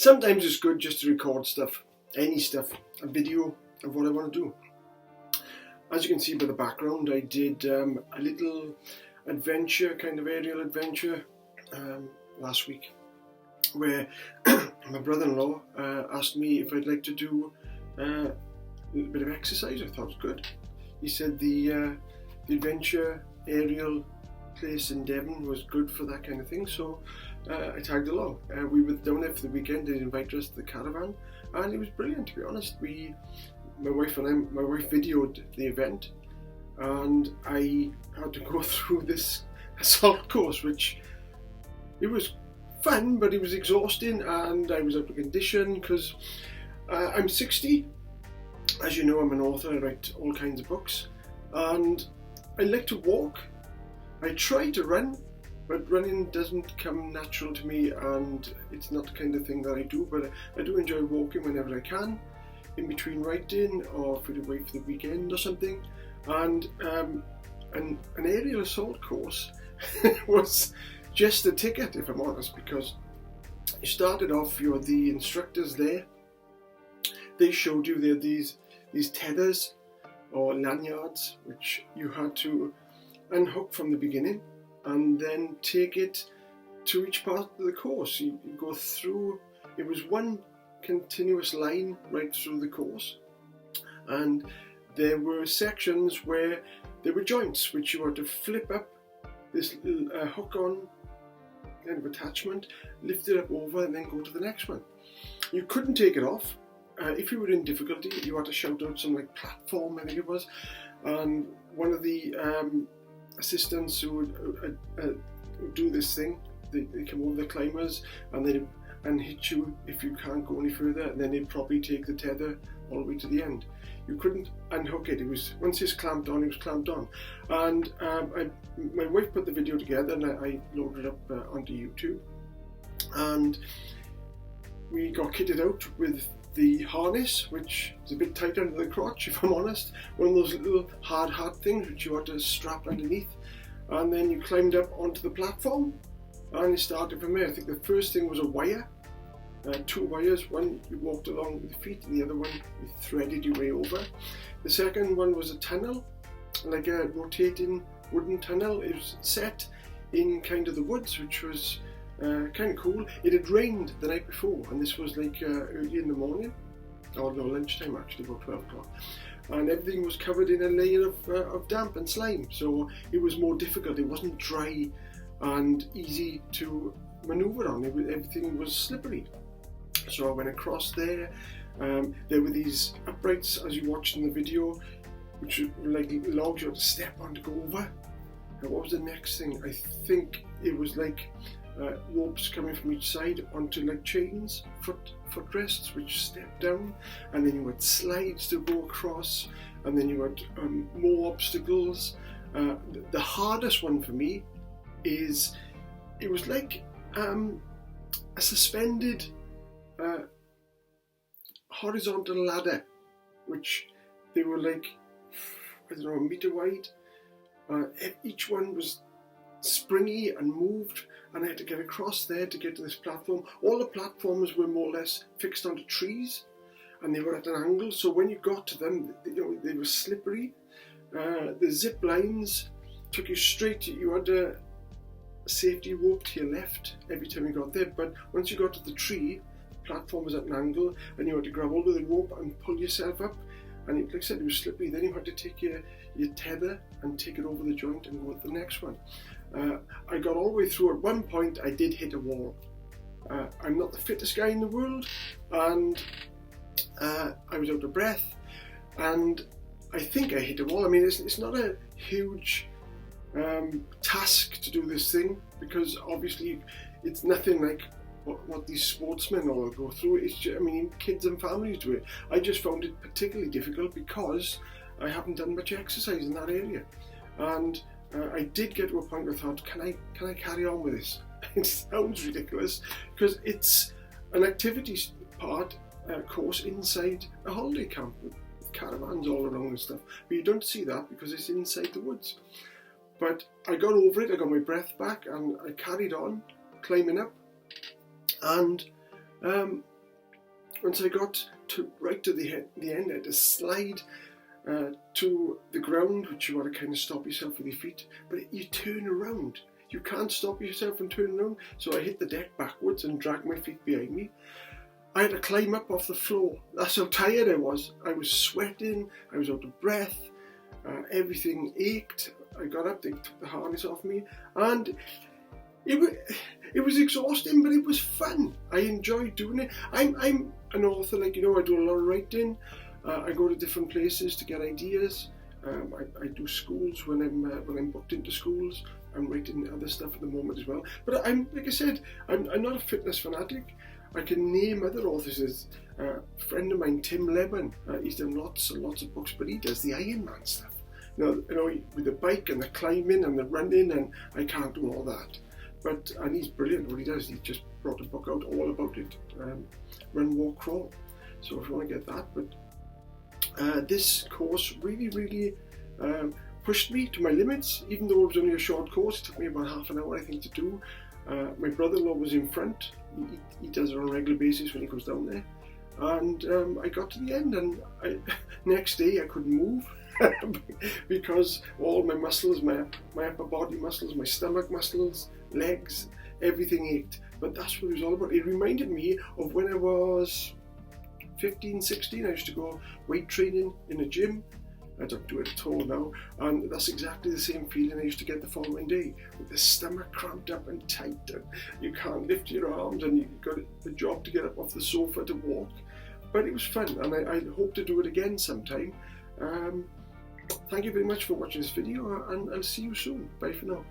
sometimes it's good just to record stuff, any stuff, a video of what I want to do. As you can see by the background, I did a little adventure, kind of aerial adventure last week, where my brother-in-law asked me if I'd like to do a little bit of exercise. I thought it was good. He said the adventure aerial place in Devon was good for that kind of thing, so I tagged along. We were down there for the weekend. They invited us to the caravan, and it was brilliant, to be honest. My wife videoed the event, and I had to go through this assault course, which it was fun, but it was exhausting, and I was out of condition because I'm 60. As you know, I'm an author. I write all kinds of books, and I like to walk. I try to run, but running doesn't come natural to me, and it's not the kind of thing that I do, but I do enjoy walking whenever I can, in between writing or for the wait for the weekend or something. And an aerial assault course was just a ticket, if I'm honest, because you started off, the instructors there, they showed you there these tethers or lanyards which you had to unhook from the beginning and then take it to each part of the course. You go through, it was one continuous line right through the course, and there were sections where there were joints which you had to flip up this little hook on kind of attachment, lift it up over and then go to the next one. You couldn't take it off. If you were in difficulty, you had to shout out some like platform, I think it was, and one of the assistants who would do this thing, they come over the climbers and hit you if you can't go any further, and then they'd probably take the tether all the way to the end. You couldn't unhook it. It was, once it's clamped on, it was clamped on. And my wife put the video together, and I loaded it up onto YouTube, and we got kitted out with the harness, which is a bit tight under the crotch, if I'm honest. One of those little hard hat things which you had to strap underneath, and then you climbed up onto the platform, and it started from there. I think the first thing was a wire, 2 wires. One you walked along with your feet, and the other one you threaded your way over. The second one was a tunnel, like a rotating wooden tunnel. It was set in kind of the woods, which was kind of cool. It had rained the night before, and this was like early in the morning, or no, lunchtime actually, about 12 o'clock, and everything was covered in a layer of damp and slime, so it was more difficult. It wasn't dry and easy to maneuver on. Everything was slippery. So I went across there. There were these uprights, as you watched in the video, which were like logs you had to step on to go over. And what was the next thing? I think it was like ropes coming from each side onto like chains, footrests, which step down, and then you had slides to go across, and then you had more obstacles. The hardest one for me is, it was like a suspended horizontal ladder, which they were like, I don't know, a metre wide. Each one was springy and moved, and I had to get across there to get to this platform. All the platforms were more or less fixed onto trees, and they were at an angle, so when you got to them, they were slippery. The zip lines took you straight. You had a safety rope to your left every time you got there, but once you got to the tree, the platform was at an angle, and you had to grab hold of the rope and pull yourself up, and like I said, it was slippery. Then you had to take your tether and take it over the joint and go to the next one. I got all the way through. At one point I did hit a wall. I'm not the fittest guy in the world, and I was out of breath, and I think I hit a wall. I mean, it's not a huge task to do this thing, because obviously it's nothing like what these sportsmen all go through. It's just, I mean, kids and families do it. I just found it particularly difficult because I haven't done much exercise in that area, and I did get to a point where I thought, can I carry on with this? It sounds ridiculous because it's an activities course inside a holiday camp with caravans all around and stuff, but you don't see that because it's inside the woods. But I got over it, I got my breath back, and I carried on climbing up, and once I got right to the end, I had to slide to the ground, which you want to kind of stop yourself with your feet, but you turn around. You can't stop yourself from turning around. So I hit the deck backwards and dragged my feet behind me. I had to climb up off the floor. That's how tired I was. I was sweating, I was out of breath, everything ached. I got up, they took the harness off me, and it was exhausting, but it was fun. I enjoyed doing it. I'm an author, like, you know, I do a lot of writing. I go to different places to get ideas. I do schools when I'm booked into schools. I'm writing other stuff at the moment as well. But like I said, I'm not a fitness fanatic. I can name other authors. A friend of mine, Tim Leben, he's done lots and lots of books, but he does the Ironman stuff. You know, with the bike and the climbing and the running, and I can't do all that. And he's brilliant. What he does, he just brought a book out all about it. Run, walk, crawl. So if you want to get that, but this course really pushed me to my limits. Even though it was only a short course, it took me about half an hour, I think, to do. My brother-in-law was in front. He does it on a regular basis when he goes down there. And I got to the end, and next day I couldn't move because all my muscles, my upper body muscles, my stomach muscles, legs, everything ached. But that's what it was all about. It reminded me of when I was 15, 16. I used to go weight training in a gym. I don't do it at all now, and that's exactly the same feeling I used to get the following day, with the stomach cramped up and tight, and you can't lift your arms, and you've got a job to get up off the sofa to walk. But it was fun, and I hope to do it again sometime. Thank you very much for watching this video, and I'll see you soon. Bye for now.